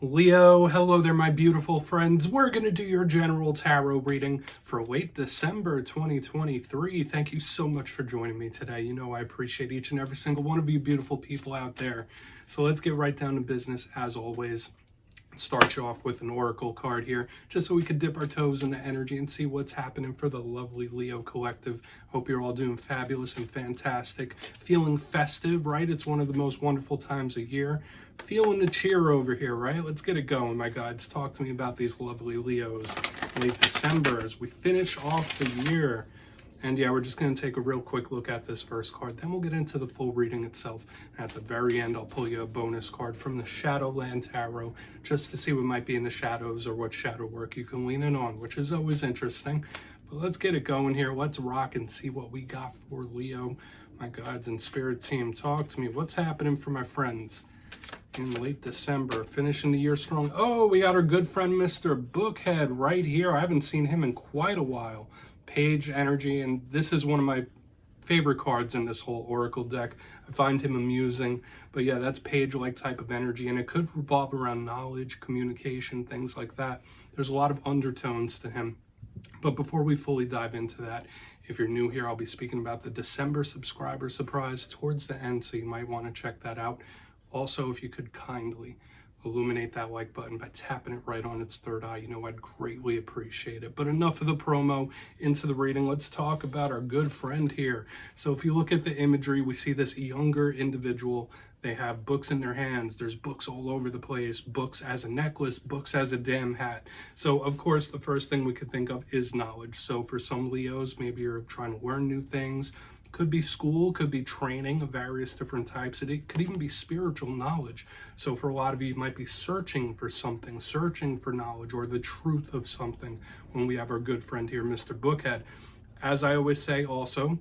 Leo, hello there, my beautiful friends. We're going to do your general tarot reading for late December 2023. Thank you so much for joining me today. You know I appreciate each and every single one of you beautiful people out there. So let's get right down to business as always. Start you off with an oracle card here, just so we could dip our toes in the energy and see what's happening for the lovely Leo collective. Hope you're all doing fabulous and fantastic. Feeling festive, right? It's one of the most wonderful times of year. Feeling the cheer over here, right? Let's get it going, my guides. Talk to me about these lovely Leos. Late December as we finish off the year. And yeah, we're just going to take a real quick look at this first card. Then we'll get into the full reading itself. At the very end, I'll pull you a bonus card from the Shadowland Tarot just to see what might be in the shadows or what shadow work you can lean in on, which is always interesting. But let's get it going here. Let's rock and see what we got for Leo. My guides and spirit team, talk to me. What's happening for my friends in late December, finishing the year strong? Oh, we got our good friend, Mr. Bookhead, right here. I haven't seen him in quite a while. Page energy, and this is one of my favorite cards in this whole oracle deck. I find him amusing, but yeah, that's page-like type of energy, and it could revolve around knowledge, communication, things like that. There's a lot of undertones to him. But before we fully dive into that, if you're new here, I'll be speaking about the December subscriber surprise towards the end, so you might want to check that out. Also, if you could kindly illuminate that like button by tapping it right on its third eye, you know I'd greatly appreciate it. But enough of the promo, into the reading. Let's talk about our good friend here. So if you look at the imagery, we see this younger individual. They have books in their hands. There's books all over the place, books as a necklace, books as a damn hat. So of course the first thing we could think of is knowledge. So for some Leos, maybe you're trying to learn new things. Could be school, could be training of various different types. It could even be spiritual knowledge. So for a lot of you, you might be searching for something, searching for knowledge or the truth of something when we have our good friend here, Mr. Bookhead. As I always say also,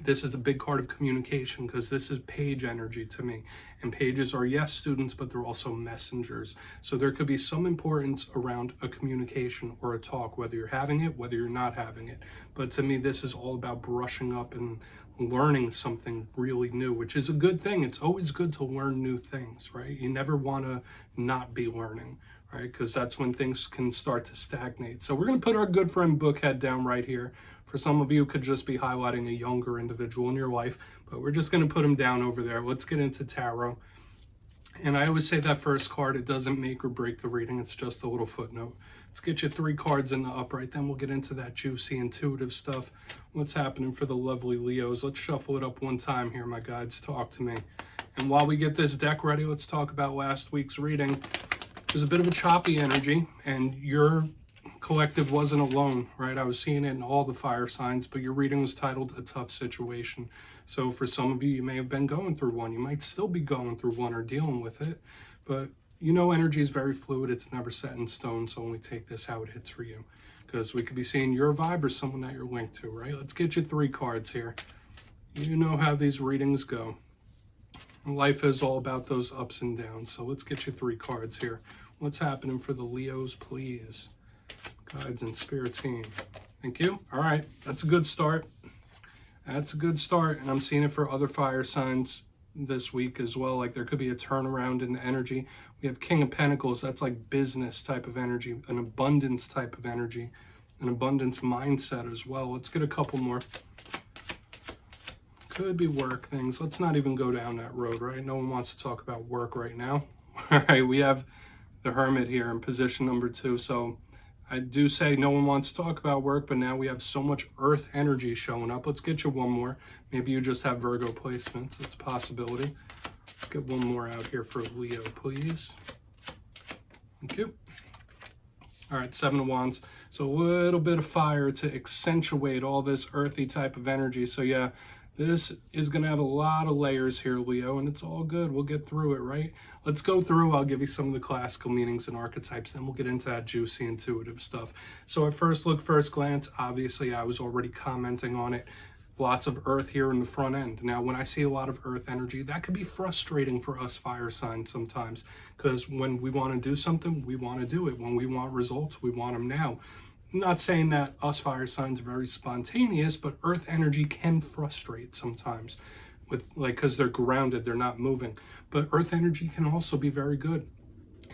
this is a big card of communication because this is page energy to me. And pages are, yes, students, but they're also messengers. So there could be some importance around a communication or a talk, whether you're having it, whether you're not having it. But to me, this is all about brushing up and learning something really new, which is a good thing. It's always good to learn new things, right? You never want to not be learning, right? Because that's when things can start to stagnate. So we're going to put our good friend Bookhead down right here. For some of you, it could just be highlighting a younger individual in your life, but we're just going to put him down over there. Let's get into tarot. And I always say that first card, it doesn't make or break the reading. It's just a little footnote. Let's get you 3 cards in the upright. Then we'll get into that juicy, intuitive stuff. What's happening for the lovely Leos? Let's shuffle it up one time here, my guides. Talk to me. And while we get this deck ready, let's talk about last week's reading. There's a bit of a choppy energy, and your collective wasn't alone, right? I was seeing it in all the fire signs, but your reading was titled A Tough Situation. So for some of you, you may have been going through one. You might still be going through one or dealing with it, but you know energy is very fluid. It's never set in stone, so only take this how it hits for you, because we could be seeing your vibe or someone that you're linked to, right? Let's get you 3 cards here. You know how these readings go. Life is all about those ups and downs, so let's get you 3 cards here. What's happening for the Leos, please? Guides and spirit team. Thank you. All right, that's a good start. That's a good start, and I'm seeing it for other fire signs this week as well. Like there could be a turnaround in the energy. We have King of Pentacles. That's like business type of energy, an abundance type of energy, an abundance mindset as well. Let's get a couple more. Could be work things. Let's not even go down that road, right? No one wants to talk about work right now. All right, we have the Hermit here in position number 2. So I do say no one wants to talk about work, but now we have so much earth energy showing up. Let's get you one more. Maybe you just have Virgo placements. It's a possibility. Let's get one more out here for Leo, please. Thank you. All right, 7 of Wands. So a little bit of fire to accentuate all this earthy type of energy. So yeah, this is going to have a lot of layers here, Leo, and it's all good. We'll get through it, right? Let's go through. I'll give you some of the classical meanings and archetypes, then we'll get into that juicy, intuitive stuff. So at first look, first glance, obviously I was already commenting on it. Lots of earth here in the front end. Now, when I see a lot of earth energy, that could be frustrating for us fire signs sometimes, because when we want to do something, we want to do it. When we want results, we want them now. I'm not saying that us fire signs are very spontaneous, but earth energy can frustrate sometimes with because they're grounded, they're not moving. But earth energy can also be very good.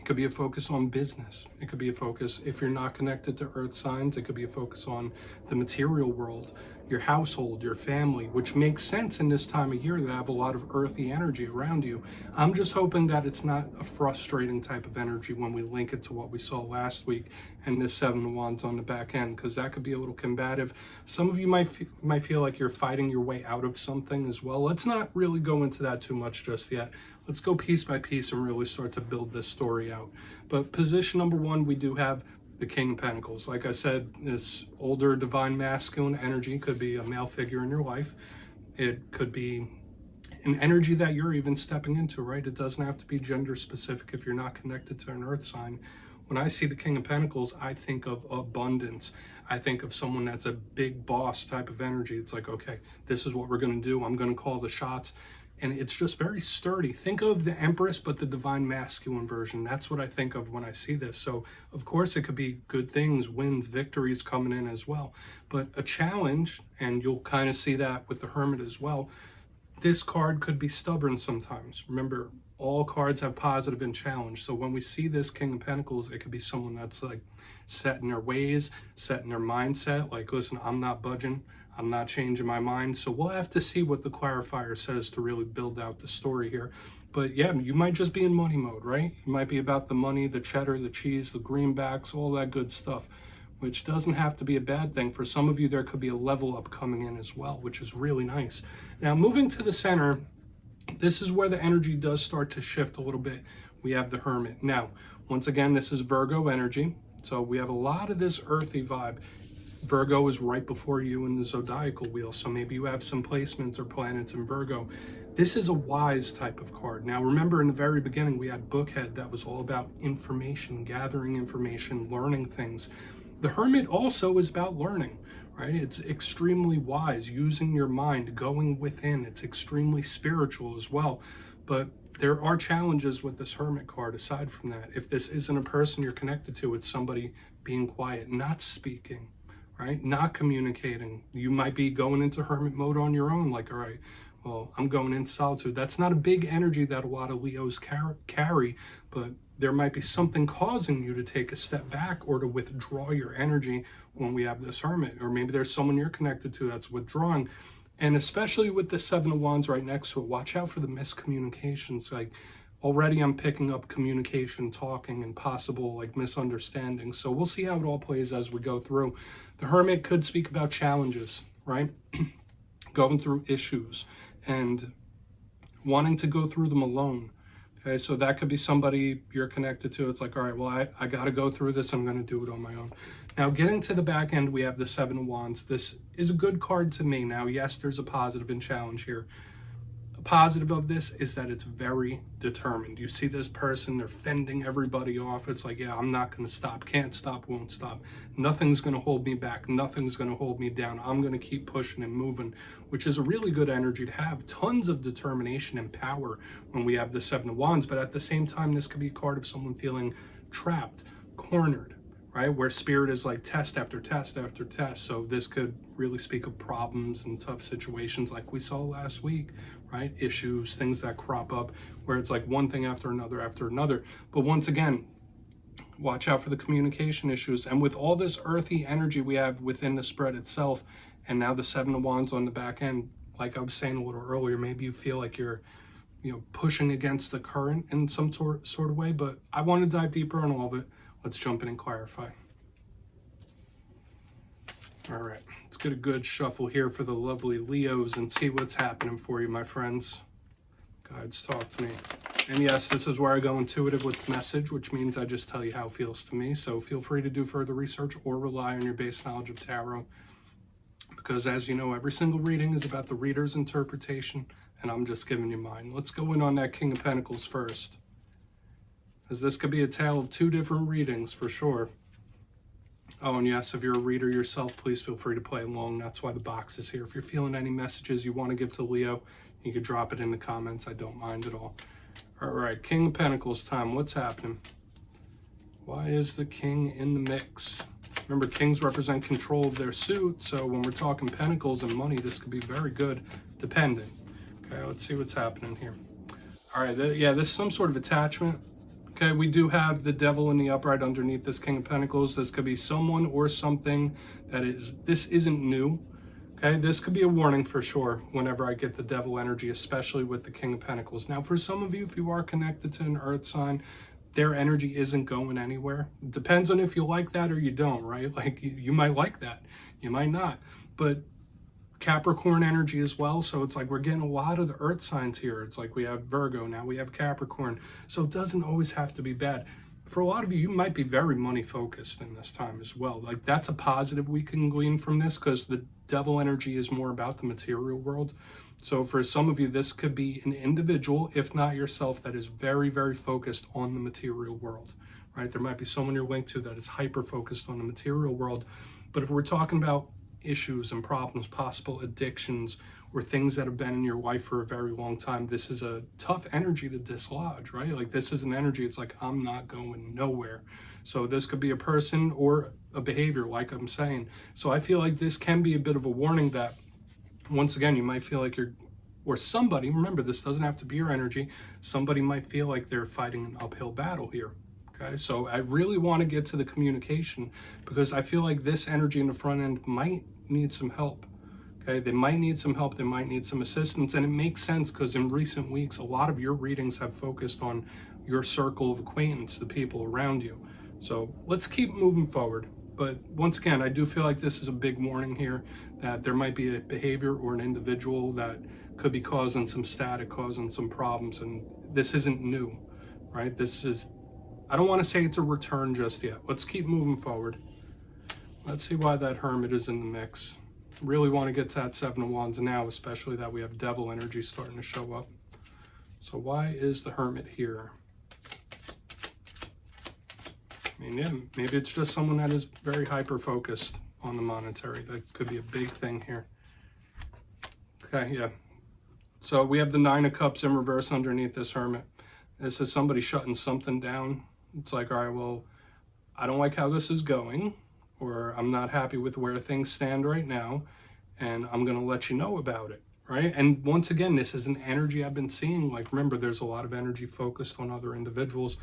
It could be a focus on business. It could be a focus, if you're not connected to earth signs, it could be a focus on the material world, your household, your family, which makes sense in this time of year to have a lot of earthy energy around you. I'm just hoping that it's not a frustrating type of energy when we link it to what we saw last week and this Seven of Wands on the back end, because that could be a little combative. Some of you might feel like you're fighting your way out of something as well. Let's not really go into that too much just yet. Let's go piece by piece and really start to build this story out. But position number one, we do have the King of Pentacles. Like I said, this older divine masculine energy could be a male figure in your life. It could be an energy that you're even stepping into, right? It doesn't have to be gender specific if you're not connected to an earth sign. When I see the King of Pentacles, I think of abundance. I think of someone that's a big boss type of energy. It's like, okay, this is what we're going to do. I'm going to call the shots. And it's just very sturdy. Think of the Empress, but the divine masculine version. That's what I think of when I see this. So, of course, it could be good things, wins, victories coming in as well. But a challenge, and you'll kind of see that with the Hermit as well, this card could be stubborn sometimes. Remember, all cards have positive and challenge. So when we see this King of Pentacles, it could be someone that's like set in their ways, set in their mindset. Like, listen, I'm not budging. I'm not changing my mind. So we'll have to see what the clarifier says to really build out the story here. But yeah, you might just be in money mode, right? You might be about the money, the cheddar, the cheese, the greenbacks, all that good stuff, which doesn't have to be a bad thing. For some of you, there could be a level up coming in as well, which is really nice. Now, moving to the center, this is where the energy does start to shift a little bit. We have the Hermit. Now, once again, this is Virgo energy. So we have a lot of this earthy vibe. Virgo is right before you in the zodiacal wheel, so maybe you have some placements or planets in Virgo. This is a wise type of card. Now, remember in the very beginning, we had Bookhead that was all about information, gathering information, learning things. The Hermit also is about learning, right? It's extremely wise, using your mind, going within. It's extremely spiritual as well. But there are challenges with this Hermit card aside from that. If this isn't a person you're connected to, it's somebody being quiet, not speaking, right? Not communicating. You might be going into hermit mode on your own, like, all right, well, I'm going into solitude. That's not a big energy that a lot of Leos carry, but there might be something causing you to take a step back or to withdraw your energy when we have this Hermit. Or maybe there's someone you're connected to that's withdrawing. And especially with the Seven of Wands right next to it, watch out for the miscommunications. Like, already I'm picking up communication, talking, and possible like misunderstandings. So we'll see how it all plays as we go through. The Hermit could speak about challenges, right? Going through issues and wanting to go through them alone. Okay, so that could be somebody you're connected to. It's like, all right, well, I got to go through this. I'm going to do it on my own. Now, getting to the back end, we have the Seven of Wands. This is a good card to me. Now, yes, there's a positive and challenge here. Positive of this is that it's very determined. You see this person, they're fending everybody off. It's like, yeah, I'm not going to stop, can't stop, won't stop. Nothing's going to hold me back. Nothing's going to hold me down. I'm going to keep pushing and moving, which is a really good energy to have. Tons of determination and power when we have the Seven of Wands. But at the same time, this could be a card of someone feeling trapped, cornered, right? Where spirit is like test after test after test. So this could really speak of problems and tough situations like we saw last week, right? Issues, things that crop up where it's like one thing after another after another. But once again, watch out for the communication issues. And with all this earthy energy we have within the spread itself, and now the Seven of Wands on the back end, like I was saying a little earlier, maybe you feel like you're, pushing against the current in some sort of way, but I want to dive deeper on all of it. Let's jump in and clarify. All right, let's get a good shuffle here for the lovely Leos and see what's happening for you, my friends. Guides, talk to me. And yes, this is where I go intuitive with message, which means I just tell you how it feels to me. So feel free to do further research or rely on your base knowledge of tarot. Because as you know, every single reading is about the reader's interpretation, and I'm just giving you mine. Let's go in on that King of Pentacles first, because this could be a tale of two different readings for sure. Oh, and yes, if you're a reader yourself, please feel free to play along. That's why the box is here. If you're feeling any messages you want to give to Leo, you can drop it in the comments. I don't mind at all. All right, King of Pentacles time. What's happening? Why is the King in the mix? Remember, Kings represent control of their suit, so when we're talking Pentacles and money, this could be very good, depending. Okay, let's see what's happening here. All right, yeah, this is some sort of attachment. Okay, we do have the devil in the upright underneath this King of Pentacles. This could be someone or something this isn't new. Okay, this could be a warning for sure whenever I get the devil energy, especially with the King of Pentacles. Now, for some of you, if you are connected to an earth sign, their energy isn't going anywhere. It depends on if you like that or you don't, right? Like, you might like that, you might not. But Capricorn energy as well, so it's like we're getting a lot of the earth signs here. It's like we have Virgo, now we have Capricorn, so it doesn't always have to be bad. For a lot of you, you might be very money focused in this time as well. Like, that's a positive we can glean from this, because the devil energy is more about the material world. So for some of you, this could be an individual, if not yourself, that is very, very focused on the material world, right? There might be someone you're linked to that is hyper focused on the material world. But if we're talking about issues and problems, possible addictions, or things that have been in your life for a very long time, this is a tough energy to dislodge, right? Like, this is an energy, it's like, I'm not going nowhere. So this could be a person or a behavior, like I'm saying. So I feel like this can be a bit of a warning that, once again, you might feel like or somebody, remember, this doesn't have to be your energy, somebody might feel like they're fighting an uphill battle here. Okay, so I really want to get to the communication, because I feel like this energy in the front end might need some help. Okay, they might need some help, they might need some assistance, and it makes sense because in recent weeks, a lot of your readings have focused on your circle of acquaintance, the people around you. So let's keep moving forward. But once again, I do feel like this is a big warning here, that there might be a behavior or an individual that could be causing some static, causing some problems, and this isn't new, right? This is, I don't want to say it's a return just yet. Let's keep moving forward. Let's see why that Hermit is in the mix. Really want to get to that Seven of Wands now, especially that we have devil energy starting to show up. So why is the Hermit here? I mean, yeah, maybe it's just someone that is very hyper-focused on the monetary. That could be a big thing here. Okay, yeah. So we have the Nine of Cups in reverse underneath this Hermit. This is somebody shutting something down. It's like, all right, well, I don't like how this is going, or I'm not happy with where things stand right now, and I'm going to let you know about it, right? And once again, this is an energy I've been seeing. Like, remember, there's a lot of energy focused on other individuals.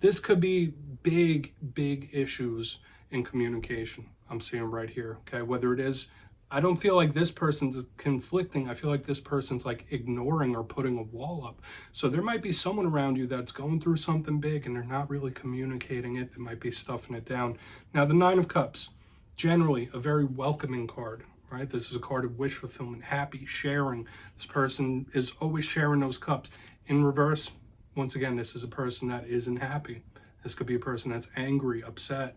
This could be big, big issues in communication. I'm seeing right here, okay? Whether it is, I don't feel like this person's conflicting. I feel like this person's like ignoring or putting a wall up. So there might be someone around you that's going through something big and they're not really communicating it. They might be stuffing it down. Now, the Nine of Cups, generally a very welcoming card, right? This is a card of wish fulfillment, happy, sharing. This person is always sharing those cups. In reverse, once again, this is a person that isn't happy. This could be a person that's angry, upset,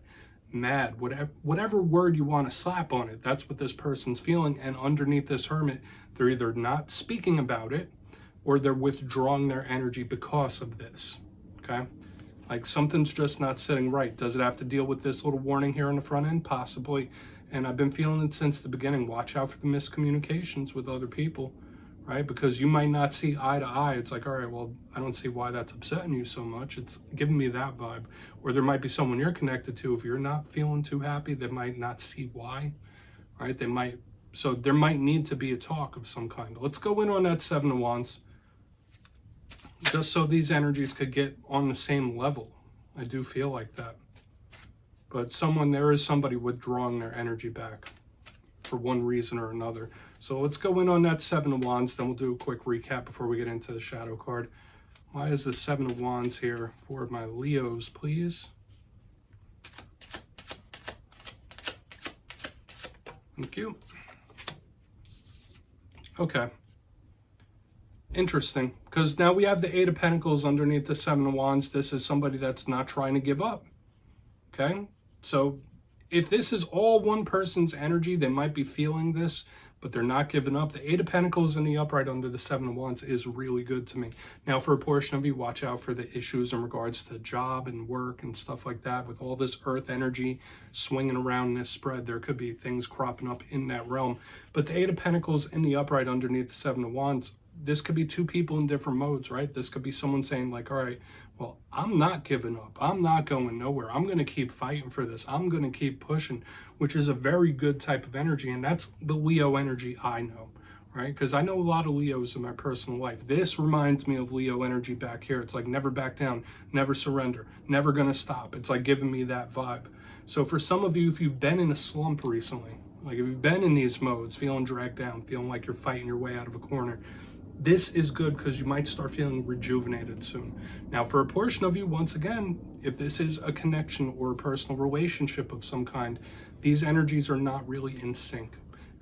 mad, whatever word you want to slap on it. That's what this person's feeling. And underneath this Hermit, they're either not speaking about it or they're withdrawing their energy because of this. Okay, like something's just not sitting right. Does it have to deal with this little warning here on the front end? Possibly. And I've been feeling it since the beginning. Watch out for the miscommunications with other people, right? Because you might not see eye to eye. It's like, all right, well, I don't see why that's upsetting you so much. It's giving me that vibe. Or there might be someone you're connected to. If you're not feeling too happy, they might not see why, right? So there might need to be a talk of some kind. Let's go in on that Seven of Wands, just so these energies could get on the same level. I do feel like that. But there is somebody withdrawing their energy back for one reason or another. So let's go in on that Seven of Wands, then we'll do a quick recap before we get into the shadow card. Why is the Seven of Wands here for my Leos, please? Thank you. Okay. Interesting, because now we have the Eight of Pentacles underneath the Seven of Wands. This is somebody that's not trying to give up. Okay? So if this is all one person's energy, they might be feeling this, but they're not giving up. The Eight of Pentacles in the upright under the Seven of Wands is really good to me. Now, for a portion of you, watch out for the issues in regards to job and work and stuff like that. With all this earth energy swinging around this spread, there could be things cropping up in that realm. But the Eight of Pentacles in the upright underneath the Seven of Wands, this could be two people in different modes, right? This could be someone saying like, all right, well, I'm not giving up. I'm not going nowhere. I'm going to keep fighting for this. I'm going to keep pushing, which is a very good type of energy. And that's the Leo energy I know, right? Because I know a lot of Leos in my personal life. This reminds me of Leo energy back here. It's like never back down, never surrender, never gonna stop. It's like giving me that vibe. So for some of you, if you've been in a slump recently, like if you've been in these modes, feeling dragged down, feeling like you're fighting your way out of a corner, this is good because you might start feeling rejuvenated soon. Now, for a portion of you, once again, if this is a connection or a personal relationship of some kind, these energies are not really in sync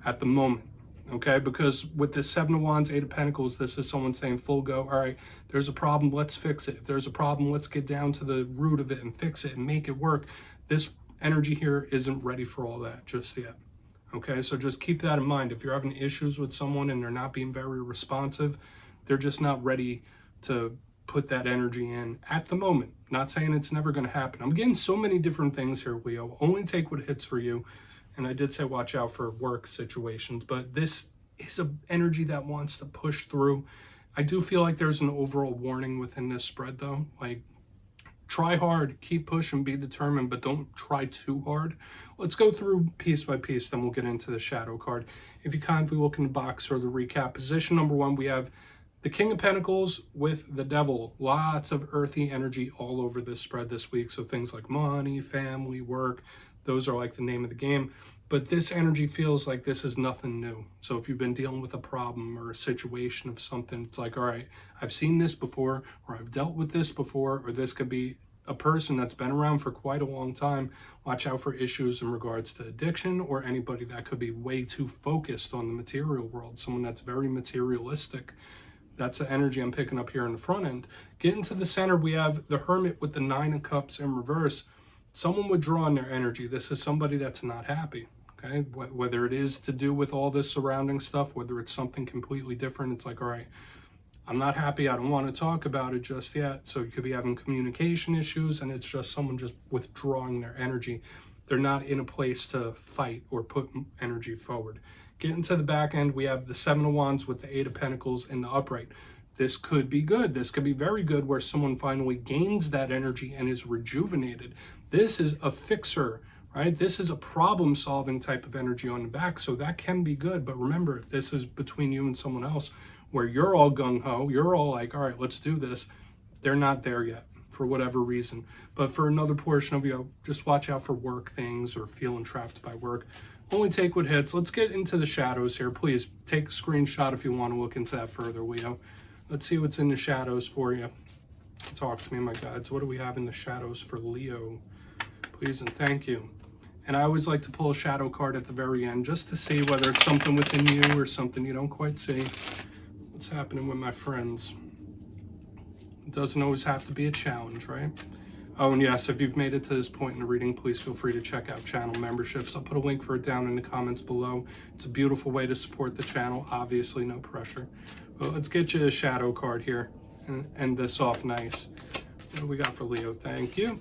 at the moment. Okay, because with the Seven of Wands, Eight of Pentacles, this is someone saying full go, all right, there's a problem, let's fix it. If there's a problem, let's get down to the root of it and fix it and make it work. This energy here isn't ready for all that just yet. Okay, so just keep that in mind. If you're having issues with someone and they're not being very responsive, they're just not ready to put that energy in at the moment. Not saying it's never going to happen. I'm getting so many different things here, Leo. Only take what hits for you. And I did say watch out for work situations, but this is an energy that wants to push through. I do feel like there's an overall warning within this spread though. Like, try hard, keep pushing, be determined, but don't try too hard. Let's go through piece by piece, then we'll get into the shadow card. If you kindly look in the box or the recap, position number one, we have the King of Pentacles with the Devil. Lots of earthy energy all over this spread this week. So things like money, family, work, those are like the name of the game. But this energy feels like this is nothing new. So if you've been dealing with a problem or a situation of something, it's like, all right, I've seen this before, or I've dealt with this before, or this could be a person that's been around for quite a long time. Watch out for issues in regards to addiction or anybody that could be way too focused on the material world, someone that's very materialistic. That's the energy I'm picking up here in the front end. Get into the center, we have the Hermit with the Nine of Cups in reverse. Someone withdrawing their energy. This is somebody that's not happy, okay? Whether it is to do with all this surrounding stuff, whether it's something completely different, it's like, all right, I'm not happy, I don't want to talk about it just yet. So you could be having communication issues, and it's just someone just withdrawing their energy. They're not in a place to fight or put energy forward. Getting to the back end, we have the Seven of Wands with the Eight of Pentacles in the upright. This could be good. This could be very good where someone finally gains that energy and is rejuvenated. This is a fixer, right? This is a problem-solving type of energy on the back, so that can be good. But remember, if this is between you and someone else where you're all gung-ho, you're all like, all right, let's do this, they're not there yet for whatever reason. But for another portion of you, just watch out for work things or feeling trapped by work. Only take what hits. Let's get into the shadows here. Please take a screenshot if you want to look into that further, Leo. Let's see what's in the shadows for you. Talk to me, my guides. What do we have in the shadows for Leo? Please and thank you. And I always like to pull a shadow card at the very end just to see whether it's something within you or something you don't quite see. What's happening with my friends? It doesn't always have to be a challenge, right? Oh, and yes, if you've made it to this point in the reading, please feel free to check out channel memberships. I'll put a link for it down in the comments below. It's a beautiful way to support the channel. Obviously, no pressure. Well, let's get you a shadow card here and end this off nice. What do we got for Leo? Thank you.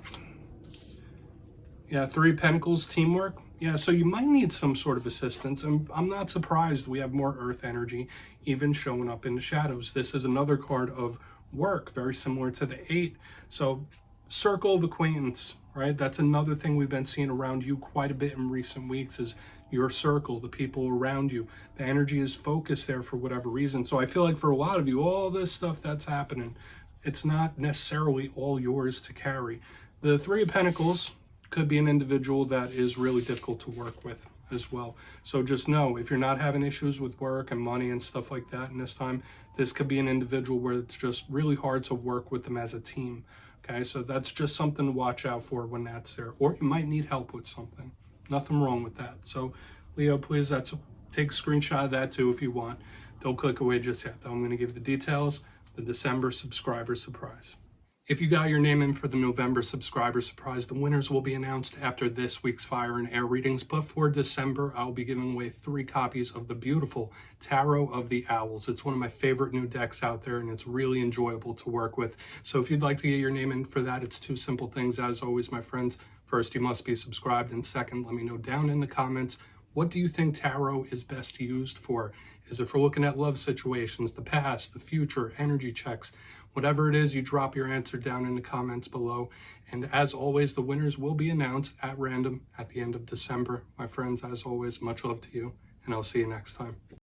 Yeah, Three Pentacles, teamwork. Yeah, so you might need some sort of assistance. And I'm not surprised we have more earth energy even showing up in the shadows. This is another card of work, very similar to the Eight. So circle of acquaintance, right? That's another thing we've been seeing around you quite a bit in recent weeks is your circle, the people around you. The energy is focused there for whatever reason. So I feel like for a lot of you, all this stuff that's happening, it's not necessarily all yours to carry. The Three of Pentacles could be an individual that is really difficult to work with as well. So just know, if you're not having issues with work and money and stuff like that in this time, this could be an individual where it's just really hard to work with them as a team. Okay, so that's just something to watch out for when that's there. Or you might need help with something. Nothing wrong with that. So Leo, please, take a screenshot of that too if you want. Don't click away just yet, though. I'm going to give the details, the December subscriber surprise. If you got your name in for the November subscriber surprise, the winners will be announced after this week's Fire and Air readings. But for December, I'll be giving away 3 copies of the beautiful Tarot of the Owls. It's one of my favorite new decks out there, and it's really enjoyable to work with. So if you'd like to get your name in for that, it's 2 simple things. As always, my friends, first, you must be subscribed. And second, let me know down in the comments, what do you think tarot is best used for? Is it for looking at love situations, the past, the future, energy checks? Whatever it is, you drop your answer down in the comments below. And as always, the winners will be announced at random at the end of December. My friends, as always, much love to you, and I'll see you next time.